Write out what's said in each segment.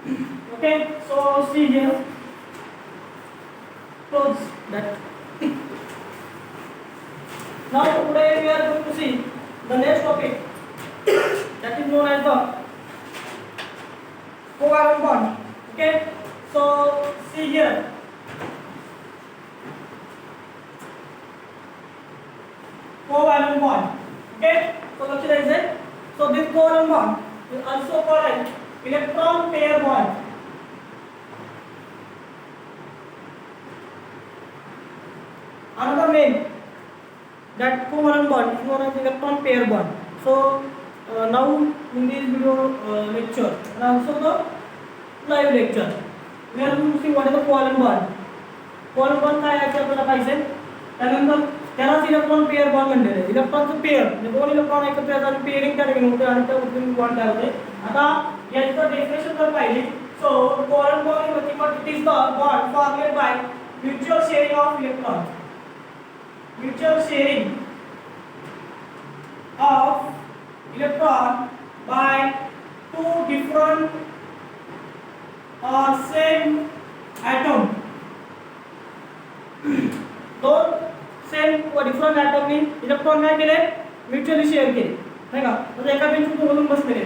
Okay, so see here, close that. Now today we are going to see the next topic, that is known as the covalent bond. Okay, so see here, covalent bond. Okay, so look here. So this covalent bond is also called as electron pair bond. Another name that covalent bond is known as electron pair bond. So now in this video lecture and also the live lecture, we are going to see what is the covalent bond. Covalent bond काय आहे ते आपल्याला पाहिजे. त्यानंतर त्यालाच electron pair bond म्हणलेले आहे. इलेक्ट्रॉनचं pair म्हणजे दोन इलेक्ट्रॉन एकत्र येतात आणि पेअरिंग त्या ठिकाणी होते आणि त्या बॉन्ड तयार होते. आता याचं डेफिनेशन जर पाहिली, so covalent bond is nothing but it is the bond formed by mutual sharing of electron. Mutual sharing of electron by two different or same atom. दोन सेम व डिफरंट ॲटमनी इलेक्ट्रॉन काय केले, म्युच्युअली शेअर केले, नाही का. म्हणजे एका बेंचवर बोलून बसलेले,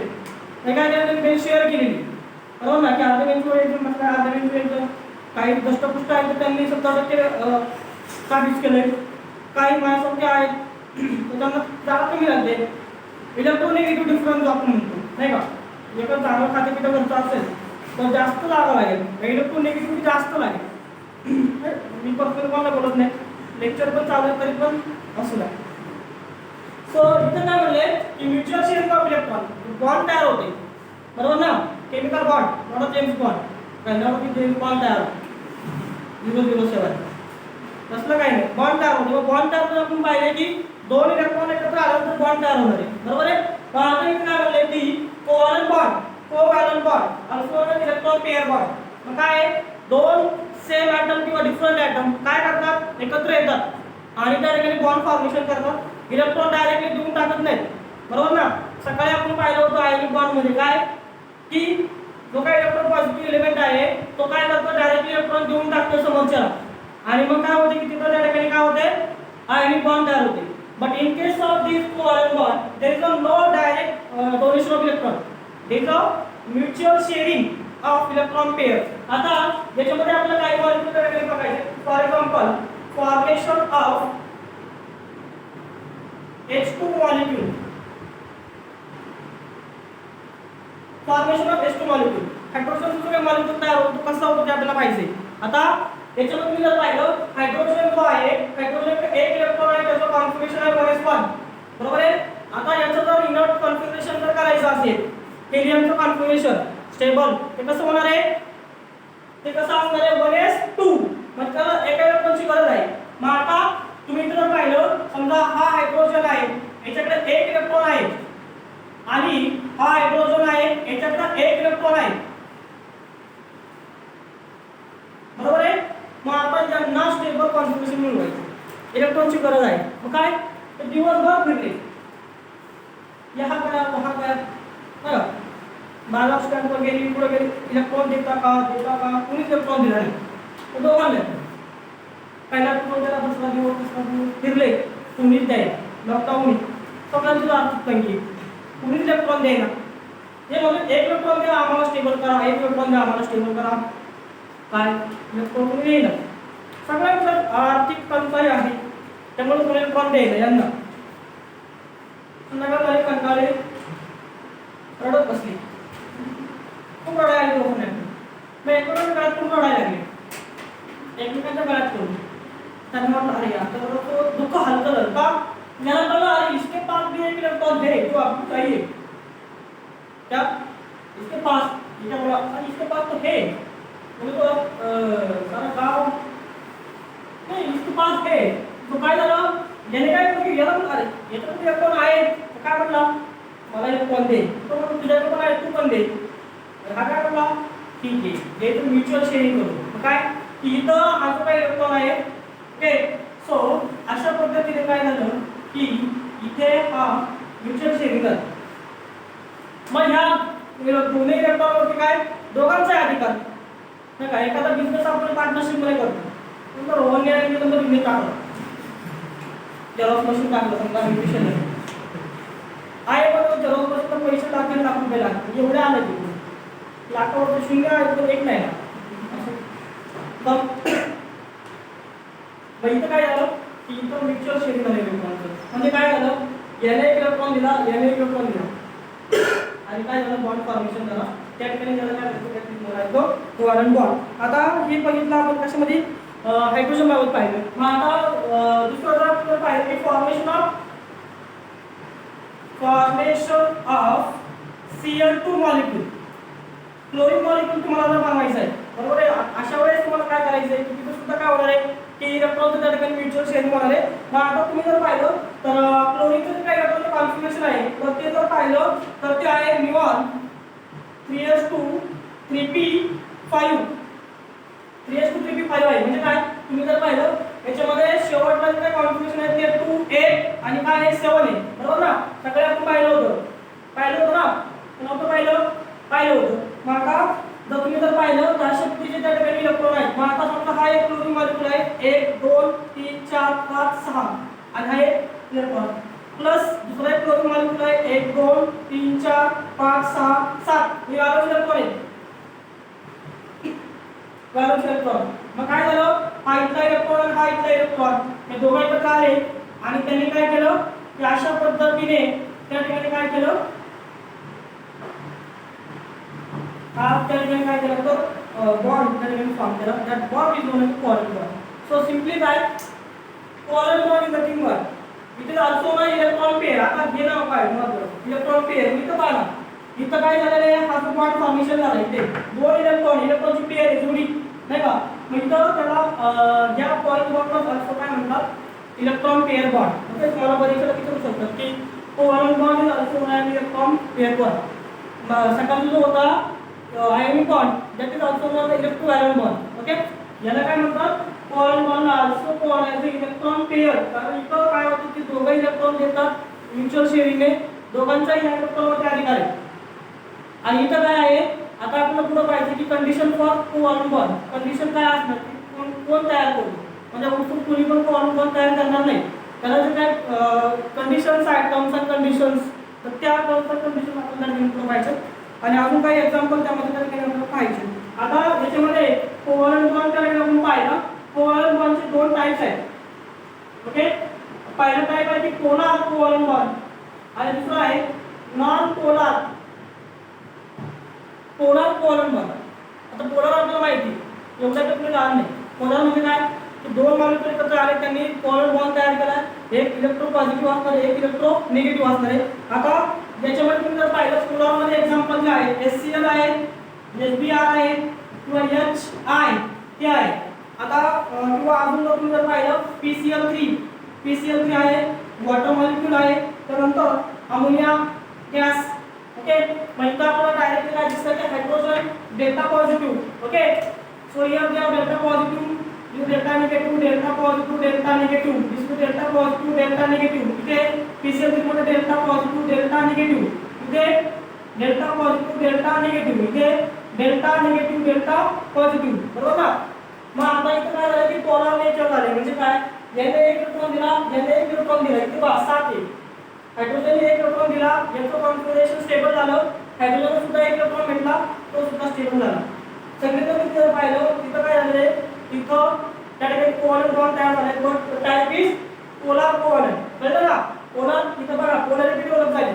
नाही काय केलं, बेंच शेअर केलेली, बरोबर ना. की अर्ध्या बेंचवर एकदम बसला, अर्ध्या बेंचवर एकदम काही दष्टपुष्ट आहेत तर त्यांनी 70% काबीज केले. काही माझ्यासारखे आहेत तर त्यांना जागा कमी लागते. इलेक्ट्रोनेगेटिव्ह डिफरन्स आपण म्हणतो, नाही का. एका चांगलं खातेपिठं घरचं असेल तर जास्त जागा लागेल, इलेक्ट्रोनेगेटिव्हिटी जास्त लागेल. मी पर्सनल कोणाला बोलत नाही, लेक्चर पण चालू आहे तरी पण असू द्या. सो इथं काय म्हणले की mutual sharing of electron, bond तयार होते, बरोबर ना. Chemical bond, not James Bond. पहिल्यावरती जेम्स बॉन्ड तयार होतो 007, तसलं काही नाही. बॉन्ड तयार होतो. बॉन्ड तयार होतो आपण पाहिले की दोन इलेक्ट्रॉन एकत्र आल्यानंतर बॉन्ड तयार होणार आहे, बरोबर आहे. पण आता इथे काय म्हणले की covalent bond, covalent bond also non electron pair bond. मग काय, दोन सेम ॲटम किंवा डिफरंट ॲटम काय करतात, एकत्र येतात आणि त्या ठिकाणी बॉन्ड फॉर्मेशन करतात. इलेक्ट्रॉन डायरेक्टली देऊन टाकत नाहीत, बरोबर ना. सकाळी आपण पाहिलं होतं आयनिक बॉन्ड मध्ये काय की जो काही इलेक्ट्रॉन पॉझिटिव्ह एलिमेंट आहे तो काय करतो, डायरेक्टली इलेक्ट्रॉन देऊन टाकतो समोरच्याला आणि मग काय होते की तिथं त्या ठिकाणी काय होते, आयनिक बॉन्ड तयार होते. But in case of this covalent bond, there is no direct donation of electron. There is a mutual sharing of electron pair. आता याच्यामध्ये आपल्याला काही मॉलिक्यूल वगैरे बघायचे. For example, formation of H2 molecule. Formation of H2 molecule, हायड्रोजनचा जो molecule तयार होतो कसा होतो ते आपल्याला पाहिजे. आता याच्यामध्ये तुम्ही जर पाहिलं, हायड्रोजन जो आहे, हायड्रोजन एक इलेक्ट्रॉन आहे, त्याचं कॉन्फिगरेशन आहे 1s1, बरोबर आहे. आता याचं जर इनर्ट कॉन्फिगरेशन जर करायचं असेल, हेलियमचं कॉन्फिगरेशन स्टेबल, ते कसं होणार आहे, ते कसं असणार आहे 1s2, म्हणजे त्याला एका इलेक्ट्रॉनची गरज आहे. मग आता तुम्ही इथे जर पाहिलं, समजा हा हायड्रोजन आहे, याच्याकडे एक इलेक्ट्रॉन आहे आणि हा हायड्रोजन आहे, याच्याकडे एक इलेक्ट्रॉन आहे, बरोबर आहे. मग आपण ज्यांना स्टेबल कॉन्फिगरेशन मिळवायचं, इलेक्ट्रॉनची गरज आहे, मग काय, ते दिवसभर फिरले, यहाँ गया वहाँ गया, बघा बाला स्टँडवर गेली, पुढे गेली, इलेक्ट्रॉन देता का कुणीच इलेक्ट्रॉन दिला नाही. तो दोघांना पहिला इलेक्ट्रॉन त्याला दुसरा दिवस फिरले, कुणीच द्यायला, लॉकडाऊन सगळ्यांची आर्थिक तंगी, कुणीच इलेक्ट्रॉन द्यायला. हे म्हणजे एक इलेक्ट्रॉन द्या आम्हाला स्टेबल करा, एक इलेक्ट्रॉन द्या आम्हाला स्टेबल करा, काय इलेक्ट्रॉन येईल. सगळ्यांचं आर्थिक टंचाई आहे, त्यामुळे कोणी इलेक्ट्रॉन द्यायला यांना. संध्याकाळी कंटाळे रडत बसली, खूप रडायला लोक नाही. मग एकमेकांच्या गळ्यात खूप रडायला लागले, एकमेकांच्या गळ्यात करून. त्यांना म्हटलं अरे आता तो दुःख हलकं का, याला कळलं अरे इसके पास भी एक इलेक्ट्रॉन है जो आपको चाहिए क्या, इसके पास, इसके पास तो है, बोले तो सारा गाव नाही इसके पास है. तो काय झालं, याने काय केलं की याला पण अरे याच्याकडे इलेक्ट्रॉन आहे, काय म्हटला मला इलेक्ट्रॉन दे, तो म्हणतो तुझ्याकडे पण आहे तू पण दे. हा काय म्हटला ठीक आहे, जे तू म्युच्युअल शेअरिंग करू. मग काय की इथं हा जो काही इलेक्ट्रॉन आहे, ओके. सो अशा पद्धतीने काय झालं की इथे हा म्युच्युअल शेअरिंग झालं. मग ह्या दोन्ही इलेक्ट्रॉनवरती काय दोघांचा अधिकार नाही का. एखादा बिझनेस आपण पार्टनरशिप मध्ये करतो नंतर रोहनने नंतर बिझनेस टाकला झेरॉक्स मशीन टाकलं समजा म्युटिशियन आहे पण झेरॉक्स मशीन पैसे टाकायला लाख रुपये लागतात एवढे आले ते लाखावर शून्य आहे एक नाही ना असं. मग इथं काय झालं की इथं म्युच्युअल शेअरिंग झालं इलेक्ट्रॉनचं. म्हणजे काय झालं याने एक इलेक्ट्रॉन दिला याने एक इलेक्ट्रॉन दिला आणि काय झालं बॉन्ड फॉर्मेशन झालं. त्या ठिकाणी झालं काय तो कोव्हॅलेंट बॉन्ड. आता हे बघितलं आपण कशामध्ये हायड्रोजन बाबत पाहिलं. मग आता दुसरं जर आपण पाहिलं की formation of Cl2 molecule chlorine molecule तुम्हाला जर बनवायचं आहे बरोबर आहे. अशा वेळेस तुम्हाला काय करायचं आहे की तिथे सुद्धा काय होणार आहे की इलेक्ट्रॉनचं त्या ठिकाणी म्युच्युअल शेअरिंग होणार आहे. मग आता तुम्ही जर पाहिलं तर क्लोरीनचं जे काही इलेक्ट्रॉनचं कॉन्फिगरेशन आहे तर ते जर पाहिलं तर ते आहे neon 3s2 3p5 3s2 3p5 आहे. म्हणजे काय तुम्ही जर पाहिलं याच्यामध्ये शेवटला जे काही कॉन्फिगरेशन आहे ते 2 8 आणि काय आहे 7 आहे बरोबर ना. सगळे आपण पाहिलं होतं ना नव्हतं पाहिलं होतं. मग आता जर तुम्ही जर पाहिलं तर अशा पद्धतीचे त्या ठिकाणी इलेक्ट्रॉन आहेत. मग आता समजा हा एक क्लोरीन मॉलिक्यूल आहे 1 2 3 4 5 6 आणि हा एक इलेक्ट्रॉन प्लस दुसरा एक क्लोरीन मॉलिक्यूल आहे 1 2 3 4 5 6 7 हे वाले इलेक्ट्रॉन आहे व्हॅलेन्स इलेक्ट्रॉन. मग काय झालं हा इथला इलेक्ट्रॉन आणि हा इथला इलेक्ट्रॉन हे दोघं एकत्र आले आणि त्यांनी काय केलं की अशा पद्धतीने त्या ठिकाणी काय केलं हा त्या ठिकाणी काय केलं तर बॉन्ड त्या ठिकाणी फॉर्म केला. That bond is known as covalent bond. So simply काय covalent bond is nothing but it is also a electron pair. आता हे नाव काय महत्त्वाचं इलेक्ट्रॉन पेअर. इथं पाहा इथं काय झालेलं आहे हा जो बॉन्ड फॉर्मेशन झालं इथे दोन इलेक्ट्रॉनची पेअर आहे जोडी नाही का. मग इथं त्याला ज्या कोव्हॅलेंट बॉन्डला आल्सो काय म्हणतात इलेक्ट्रॉन पेअर बॉन्ड. ओके तुम्हाला परीक्षेला विचारू शकतात की covalent bond is also known as electron pair bond. सकाळचा जो होता ionic bond that is also known as electrovalent bond. Okay याला काय म्हणतात covalent bond also called as electron pair. कारण इथं काय होतं की दोघं इलेक्ट्रॉन देतात म्युच्युअल शेअरिंगने दोघांचाही इलेक्ट्रॉनवरती अधिकार आहे. आणि इथं काय आहे आता आपल्याला पुढे पाहिजे की condition for covalent bond. Condition काय असणार की कोण तयार करू म्हणजे उत्सुक कुणी पण कोव्हॅलेंट बॉन्ड तयार करणार नाही. त्याला जे काय कंडिशन्स आहेत टर्म्स अँड कंडिशन्स तर त्या टर्म्स अँड कंडिशन आपल्याला नेमकं पाहिजे. आणि अजून काही एक्झाम्पल त्यामध्ये तरी आपल्याला पाहिजे. आता याच्यामध्ये कोव्हॅलेंट बॉन्ड करायला आपण पाहिला कोव्हॅलेंट बॉन्डचे दोन टाइप्स आहेत. ओके पहिला टाइप आहे की पोलार कोव्हॅलेंट बॉन्ड आणि दुसरा आहे नॉन पोलार कोव्हॅलेंट बॉन्ड. आता पोलार आपल्याला माहिती एवढ्या तुम्ही जाण नाही. पोलार म्हणजे काय की दोन मॉलिक्यूल एकत्र आले त्यांनी कोव्हॅलेंट बॉन्ड तयार केला. एक इलेक्ट्रो पॉझिटिव्ह असणार आहे एक इलेक्ट्रो निगेटिव्ह असणार आहे. आता याच्यामध्ये तुम्ही जर पाहिलं पोलार मध्ये एक्झाम्पल जे आहे HCl आहे HBr आहे किंवा HI हे आहे. आता किंवा अजून जर तुम्ही जर पाहिलं PCl3 आहे वॉटर मॉलिक्यूल आहे. त्यानंतर अमोनिया गॅस. ओके म्हणजे आपल्याला डायरेक्टली काय दिसतं की hydrogen delta positive. Okay so here we have delta positive you delta negative delta positive delta negative this is delta positive delta negative. इथे PCl3 मध्ये डेल्टा पॉझिटिव्ह डेल्टा निगेटिव्ह इथे delta positive delta negative इथे delta negative delta positive बरोबर ना. मग आता इथे काय झालं की पोलार नेचर झाले म्हणजे काय याने एक इलेक्ट्रॉन दिला याने एक इलेक्ट्रॉन दिला इथे 7 आहे. हायड्रोजनने एक इलेक्ट्रॉन दिला याचं कॉन्फिगरेशन स्टेबल झालं. हायड्रोजन सुद्धा एक इलेक्ट्रॉन भेटला तो सुद्धा स्टेबल झाला. सगळीकडे तुम्ही जर पाहिलं तिथं काय झालं तिथं त्या ठिकाणी कोव्हॅलेंट बॉन्ड तयार झाले. But type is polar covalent. कळलं ना पोलार तिथं बघा पोलॅरिटी डेव्हलप झाली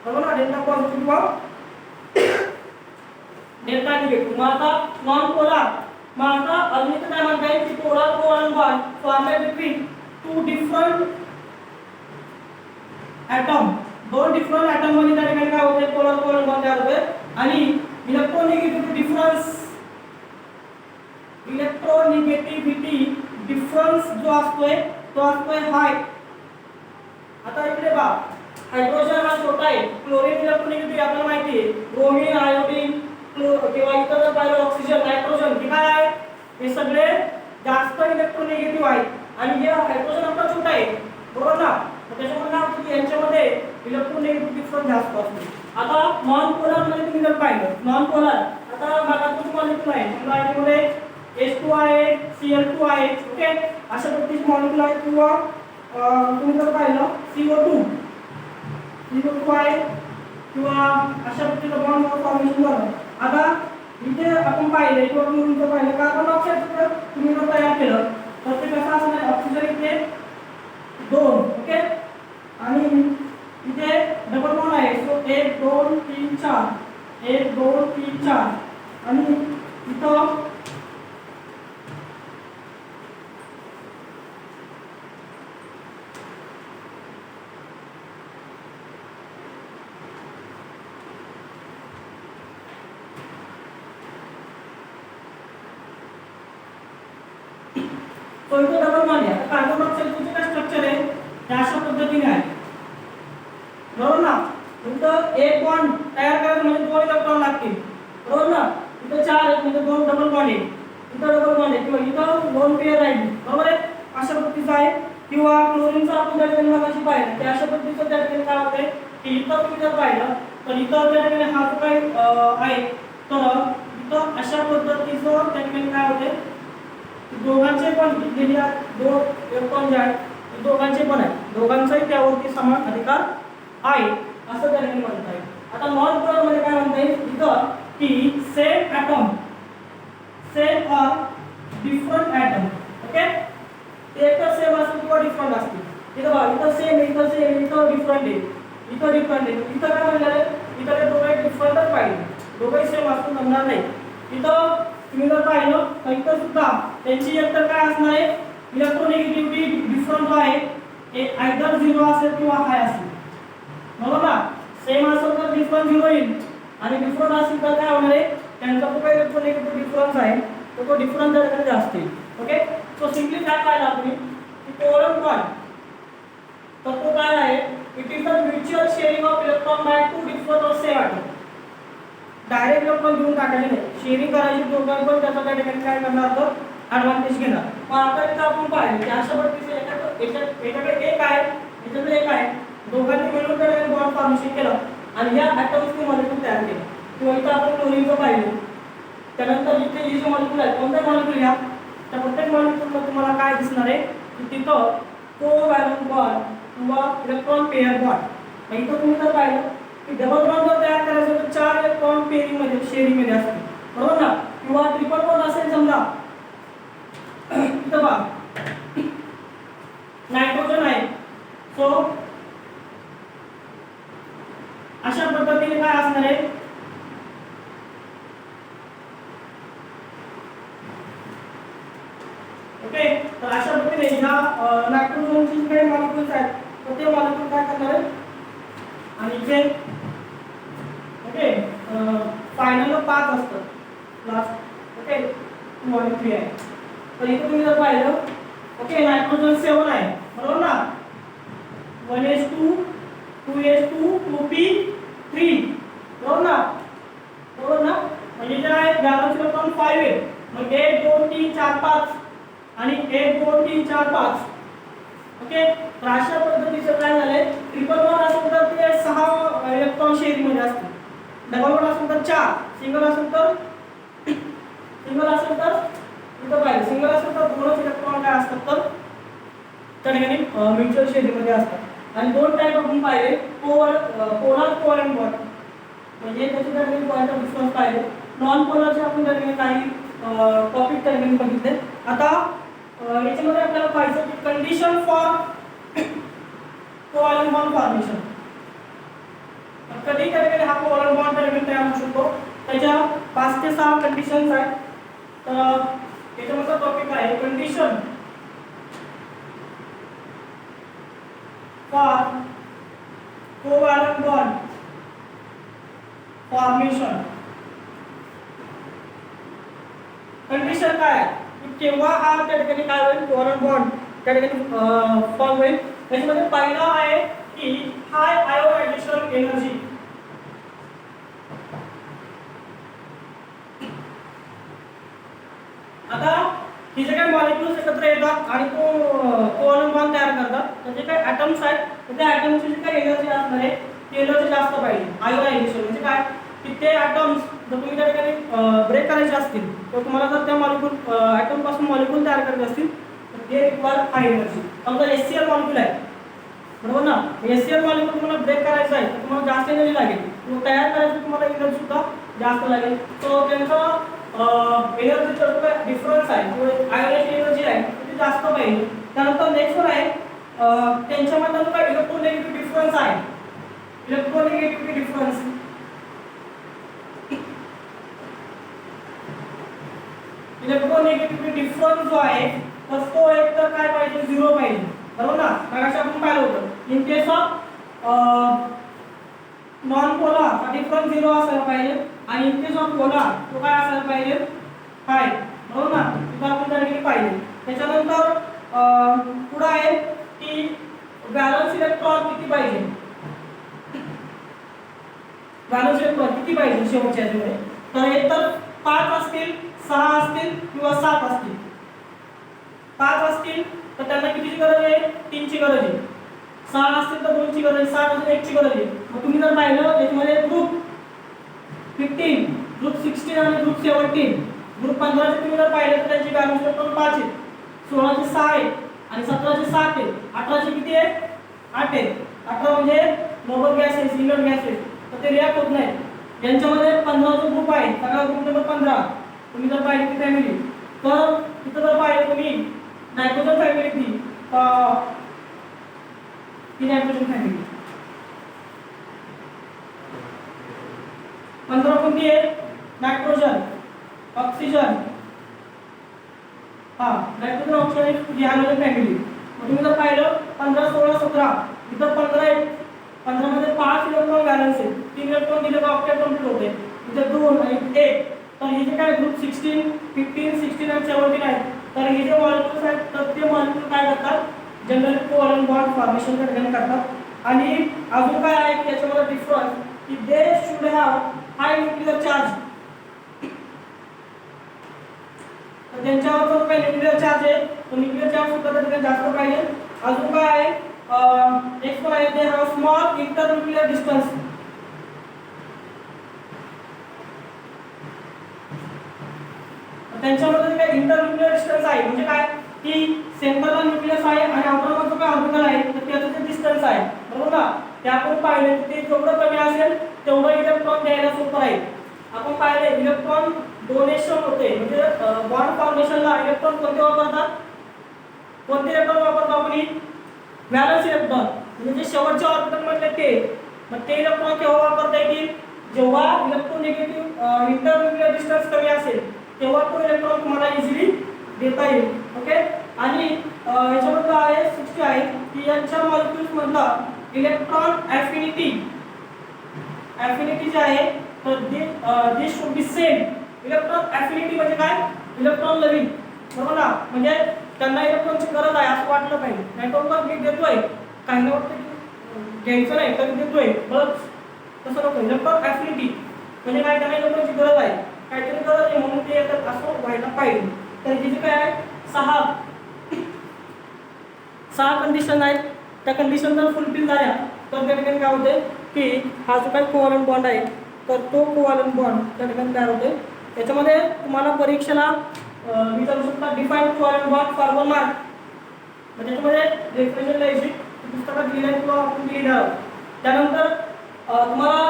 बरोबर ना डेल्टा पॉझिटिव्ह डेल्टा निगेटिव्ह. मग आता नॉन पोलार मग आता अजून इथं काय म्हणता येईल की polar covalent bond formed between two different atom दोन डिफरंट ॲटम मध्ये त्या ठिकाणी काय होते पोलार कोव्हॅलेंट बॉन्ड तयार होते. आणि इलेक्ट्रोनिगेटिव्हिटी डिफरन्स जो असतोय तो असतोय हाय. आता इकडे पहा हायड्रोजन हा छोटा आहे क्लोरीन इलेक्ट्रोनिगेटिव्हिटी आपल्याला माहिती आहे ब्रोमीन आयोडीन किंवा इतर जर पाहिलं ऑक्सिजन नायट्रोजन हे काय आहे हे सगळे जास्त इलेक्ट्रोनिगेटिव्ह आहेत. आणि हे हायड्रोजन आपला छोटा आहे बरोबर ना. त्याच्यामुळे काय होतं की यांच्यामध्ये इलेक्ट्रोनिगेटिव्हिटी डिफरन्स जास्त असतो. आता नॉन पोलार मध्ये तुम्ही तुम्ही जर पाहिलं नॉन पोलर, आता मागातून मॉलिक्यूल आहे समजा याच्यामध्ये H2 आहे, Cl2 आहे, ओके, अशा प्रकारची मॉलिक्यूल आहे, किंवा तुम्ही जर पाहिलं CO2 आहे, किंवा अशा प्रकारचं बॉन्ड फॉर्मेशन झालं. आता इथे आपण पाहिलं किंवा तुम्ही जर पाहिलं कार्बन डायऑक्साइड तुम्ही जर तयार केलं तर ते कसं असणार, ऑक्सिजन इथे 2, ओके, आणि इथे डबल बॉन्ड आहे, सो 1 2 3 4, 1 2 3 4, आणि इथं तो इथं डबल बॉन्ड आहे. कार्बन डायऑक्साइडचं काय स्ट्रक्चर आहे ते अशा पद्धतीने आहे, बरोबर ना. इथं एक बॉन्ड तयार करायचं म्हणजे 2 इलेक्ट्रॉन लागतील, बरोबर ना. इथं 4 आहेत म्हणजे 2 डबल बॉन्ड आहे, इथं डबल बॉन्ड आहे, किंवा इथं 2 पेअर राहील, बरोबर आहे, अशा पद्धतीचं आहे. किंवा क्लोरीनचं आपण त्या ठिकाणी मगाशी पाहिलं की अशा पद्धतीचं त्या ठिकाणी काय होते की इथं तुम्ही जर पाहिलं तर इथं त्या ठिकाणी हा जो काही आहे तर इथं अशा पद्धतीचं त्या ठिकाणी काय होते, दोघांचे पण दिलेली दोन इलेक्ट्रॉन जे आहेत दोघांचे पण आहे, दोघांचाही त्यावरती समान अधिकार आहे असं त्या ठिकाणी म्हणत आहे. आता नॉन पोलर मध्ये काय म्हणता येईल इथं की same atom, same or different atom, okay, ते एकच सेम असतील किंवा डिफरंट असतील. इथं बघा, इथं सेम, इथं सेम, इथं डिफरंट आहे, इथं डिफरंट आहे, इथं काय म्हणणार आहे, इथं ते दोघे डिफरंटच पाहिजे, दोघे सेम असून जमणार नाही. इथं तुम्ही जर पाहिलं तर इथं सुद्धा त्यांची एकतर काय असणार आहे, इलेक्ट्रोनेगेटिव्हिटी डिफरंट जो आहे आयदर 0 असेल किंवा हाय असेल, बरोबर ना. सेम असेल तर डिफरंट 0 येईल, आणि डिफरंट असेल तर काय होणार आहे, त्यांचा जो काही इलेक्ट्रोनेगेटिव्हिटी डिफरन्स आहे तो डिफरंट त्या ठिकाणी जास्त येईल, ओके. सो सिम्पली काय पाहिलं आपण की कोव्हलंट बॉन्ड तर तो काय आहे, it is the mutual sharing of electron by two different or same atom. Direct electron घेऊन टाकायचे नाही, शेअरिंग करायची, दोघांनी पण त्याचा त्या ठिकाणी काय करणार तर ॲडव्हान्टेज घेणार. मग आता इथं आपण पाहिलं की अशा पद्धतीने याच्याकडे एक आहे, याच्याकडे एक आहे, दोघांनी मिळून त्या ठिकाणी बॉन्ड फॉर्मेशन केलं आणि या ॲटम्सने मॉलिक्यूल तयार केलं. किंवा इथं आपण क्लोरीनचं पाहिलं, त्यानंतर इथे जे मॉलिक्यूल आहे कोणत्या मॉलिक्यूल घ्या त्या प्रत्येक मॉलिक्यूलमध्ये तुम्हाला काय दिसणार आहे की तिथं कोव्हॅलंट बॉन्ड किंवा इलेक्ट्रॉन पेअर बॉन्ड. मग इथं तुम्ही जर पाहिलं की डबल बॉन्ड जर तयार करायचं तर 4 इलेक्ट्रॉन पेअरिंग मध्ये शेअरिंग मध्ये असतील, बरोबर ना. किंवा ट्रिपल बॉन्ड असेल समजा, इथं पहा नायट्रोजन आहे, सो अशा पद्धतीने काय असणार आहे, ओके. तर अशा पद्धतीने ह्या नायट्रोजनचे काही मॉलिक्यूल्स आहेत तर ते मॉलिक्यूल काय करणार आहे, आणि इथे ओके फायनल 5 असतं लास्ट, ओके 2 आणि 3 आहे. तर इथे तुम्ही जर पाहिलं ओके नायट्रोजन 7 आहे, बरोबर ना. 1s2 2s2 2p3, बरोबर ना, बरोबर ना. म्हणजे जे आहे व्हॅलन्स इलेक्ट्रॉन 5 आहे, मग 1 2 3 4 5 आणि 1 2 3 4 5, ओके. तर अशा पद्धतीचं काय झालंय, ट्रिपल बॉन्ड असेल तर ते 6 इलेक्ट्रॉन शेअरिंग मध्ये असतील, डबल बॉन्ड असेल तर 4, सिंगल असेल तर इथं पाहिजे सिंगल असेल तर 2 इलेक्ट्रॉन काय असतात तर त्या ठिकाणी म्युच्युअल शेअरिंग मध्ये असतात. आणि 2 टाइप आपण पाहिले, पोलर कोव्हॅलंट बॉन्ड म्हणजे त्याचे त्या ठिकाणी पॉइंट ऑफ डिफरन्स पाहिले. नॉन पोलरचे आपण त्या ठिकाणी काही टॉपिक त्या ठिकाणी बघितले. आता याच्यामध्ये आपल्याला पाहिजे की condition for covalent bond formation, कधी त्या ठिकाणी हा कोव्हॅलंट बॉन्ड त्या ठिकाणी तयार होऊ शकतो, त्याच्या 5 ते 6 कंडिशन्स आहेत. तर याच्यामध्ये टॉपिक आहे condition for covalent bond formation. Condition काय आहे की केव्हा हा त्या ठिकाणी काय होईल कोव्हॅलंट बॉन्ड त्या ठिकाणी फॉर्म होईल. त्याच्यामध्ये पहिला आहे की हाय आयोनायझेशन एनर्जी. आता हे जे काही मॉलिक्युल्स एकत्र येतात आणि तो कोव्हॅलंट बॉन्ड तयार करतात, तर जे काही ॲटम्स आहेत तर त्या ॲटमची जी काही एनर्जी असणार आहे ती एनर्जी जास्त पाहिजे. आयोनायझेशन म्हणजे काय की ते ॲटम्स जर तुम्ही त्या ठिकाणी ब्रेक करायचे असतील तर तुम्हाला जर त्या मॉलिक्यूल ॲटमपासून मॉलिक्यूल तयार करायचे असतील तर ते रिक्वायर हाय एनर्जी. समजा HCl मॉलिक्यूल आहे, बरोबर ना. HCl मॉलिक्यूल तुम्हाला ब्रेक करायचा आहे तर तुम्हाला जास्त एनर्जी लागेल, किंवा तयार करायचं तुम्हाला एनर्जी सुद्धा जास्त लागेल. सो त्यांचा एनर्जीचा डिफरन्स आहे किंवा आयोनाची एनर्जी आहे ती जास्त पाहिजे. त्यानंतर नेक्स्ट वर आहे त्यांच्यामध्ये जो काय इलेक्ट्रोनेगेटिव्ह डिफरन्स आहे, इलेक्ट्रोनेगेटिव्हिटी डिफरन्स. इलेक्ट्रोनेगेटिव्हिटी डिफरन्स जो आहे तर तो एक तर काय पाहिजे, 0 पाहिजे, बरोबर ना. मगाशी आपण पाहिलं होतं in case of non polar हा डिफरन्स 0 असायला पाहिजे आणि इन केस ऑफ पोलार तो काय असायला पाहिजे, हाय, बरोबर ना. तिथं आपण त्या ठिकाणी पाहिजे. त्याच्यानंतर पुढे आहे की व्हॅलन्स इलेक्ट्रॉन किती पाहिजे, व्हॅलन्स इलेक्ट्रॉन किती पाहिजे शेवटच्या ह्याच्यामध्ये. तर एक तर 5 असतील, 6 असतील किंवा 7 असतील. 5 असतील तर त्यांना कितीची गरज आहे, 3 ची गरज आहे. 6 असतील तर 2 ची गरज आहे, 7 असेल 1 ची गरज आहे. मग तुम्ही जर पाहिलं याच्यामध्ये ग्रुप 15, ग्रुप 16 आणि ग्रुप 17, ग्रुप 15 चे तुम्ही जर पाहिलं तर त्यांची व्हॅलन्स इलेक्ट्रॉन 5 आहेत, 16 चे 6 आहेत आणि 17 चे 7 आहेत, 18 चे किती आहे, 8 आहेत. 18 म्हणजे नोबल गॅसेस, इनर्ट गॅसेस, तर ते रिॲक्ट होत नाहीत. यांच्यामध्ये 15 जो ग्रुप आहे, सगळा ग्रुप नंबर 15 तुम्ही जर पाहिली ती फॅमिली, तर तिथं जर पाहिलं तुम्ही नायट्रोजन फॅमिली ती नायट्रोजन फॅमिली 15 कोणती आहे, नायट्रोजन, ऑक्सिजन, नायट्रोजन, ऑक्सिजन ही हॅलोजन फॅमिली. मग तुम्ही जर पाहिलं 15, 16, 17 इथं 15 आहे, 15 मध्ये 5 इलेक्ट्रॉन बॅलन्स आहे, 3 इलेक्ट्रॉन दिले तर ऑक्टेट कंप्लीट होते. इथे 2 आणि 1, तर हे जे काय ग्रुप 16, 15, 16 आणि 17 आहेत, तर हे जे मॉलिक्युल्स आहेत तर ते मॉलिक्युल काय करतात, जनरली कोव्हॅलेंट बॉन्ड फॉर्मेशन करतात. आणि अजून काय आहे की याच्यामध्ये डिफरन्स की they should have high nuclear charge. तर त्यांच्यावर जो काही न्यूक्लिअर चार्ज आहे तो न्यूक्लिअर चार्ज सुद्धा त्याच्यात जास्त पाहिजे. अजून काय आहे, नेक्स्ट वन आहे दे हॅव स्मॉल इंटरन्यूक्लिअर डिस्टन्स. त्यांच्यामध्ये काय इंटरन्यूक्लिअर डिस्टन्स आहे म्हणजे काय की सेंटरला न्यूक्लियस आहे आणि आउटर मध्ये काय ऑर्बिटल आहे तर त्याचं जे डिस्टन्स आहे, बरोबर ना. ते आपण पाहिले की ते जेवढं कमी असेल तेवढं इलेक्ट्रॉन द्यायला सोपं आहे. आपण पाहिले इलेक्ट्रॉन डोनेशन होते म्हणजे बॉन्ड फॉर्मेशनला इलेक्ट्रॉन कोणते वापरतात, कोणते इलेक्ट्रॉन वापरतो आपण, व्हॅलन्स इलेक्ट्रॉन म्हणजे जे शेवटच्या ऑर्बिटल मधले ते. मग ते इलेक्ट्रॉन केव्हा वापरता येतील, जेव्हा इलेक्ट्रोनेगेटिव्ह इंटरन्यूक्लिअर डिस्टन्स कमी असेल तेव्हा तो इलेक्ट्रॉन तुम्हाला इझिली देता येईल. ओके. आणि याच्याबद्दल आहे 60 आहे की यांच्या मॉलिक्युल्स मधला इलेक्ट्रॉन ॲफिनिटी जे आहे तर दिस शुड बी सेम. इलेक्ट्रॉन ॲफिनिटी म्हणजे काय, इलेक्ट्रॉन लविंग, बरोबर ना. म्हणजे त्यांना इलेक्ट्रॉनची गरज आहे असं वाटलं पाहिजे, नाही तर मी देतोय काही नाही वाटतं घ्यायचं नाही तर देतोय बस, तसं नको. इलेक्ट्रॉन ॲफिनिटी म्हणजे काय, त्यांना इलेक्ट्रॉनची गरज आहे, काहीतरी गरज आहे म्हणून ते येतात असं व्हायला पाहिजे. तर जे काय आहे 6 कंडिशन आहेत, त्या कंडिशन जर फुलफिल झाल्या तर त्या ठिकाणी काय होते की हा जो काही कोव्हॅलेंट बॉन्ड आहे तर तो कोव्हॅलेंट बॉन्ड त्या ठिकाणी तयार होते. याच्यामध्ये तुम्हाला परीक्षेला विचारू शकता define covalent bond for 1 mark. म्हणजे त्याच्यामध्ये डेफिनेशन लिहायची पुस्तकात लिहिलं किंवा आपण लिहिणार आहोत. त्यानंतर तुम्हाला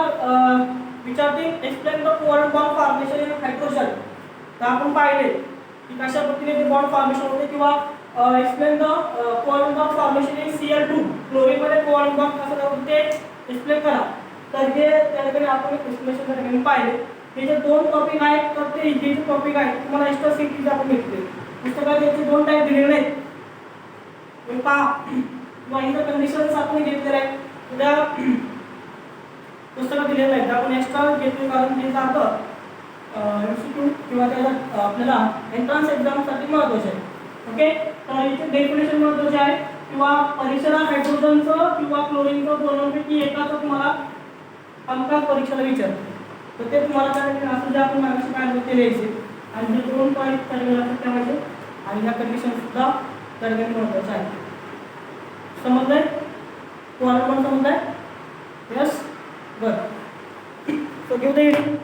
विचारतील explain the covalent bond formation in hydrogen. तर आपण पाहिले की कशा पद्धतीने ते बॉन्ड फॉर्मेशन होते किंवा explain the covalent bond formation in Cl2. Chlorine मध्ये कोव्हॅलेंट बॉन्ड कसं होतं ते एक्सप्लेन करा. तर हे त्या ठिकाणी आपण एक्सप्लेनेशन त्या ठिकाणी पाहिले. हे जे 2 टॉपिक आहेत तर ते जे टॉपिक आहेत तुम्हाला एक्स्ट्रा सीटीचे आपण घेतले. पुस्तकात याचे 2 टाईप दिलेले नाहीत. पहा किंवा इथं कंडिशन्स आपण घेतलेले आहेत त्या पुस्तकात दिलेलं आहे, आपण एक्स्ट्रा घेतले कारण ते जातं MCQ किंवा त्याला आपल्याला एंट्रन्स एक्झामसाठी महत्त्वाचे आहे. ओके. तर इथे डेफिनेशन महत्त्वाचे आहे किंवा परीक्षेला हायड्रोजनचं किंवा क्लोरीनचं दोन्हीपैकी एकाचं तुम्हाला हमखास परीक्षेला विचारतो. तर ते तुम्हाला काय असं जे आपण मागाशी काय ते लिहायचे आणि जे 2 पॉईंट त्याला लक्षात ठेवायचे आणि ह्या कंडिशनसुद्धा त्या ठिकाणी महत्त्वाच्या आहेत. समजलंय, कोणाला पण समजलंय? यस, बरं. So give the heading.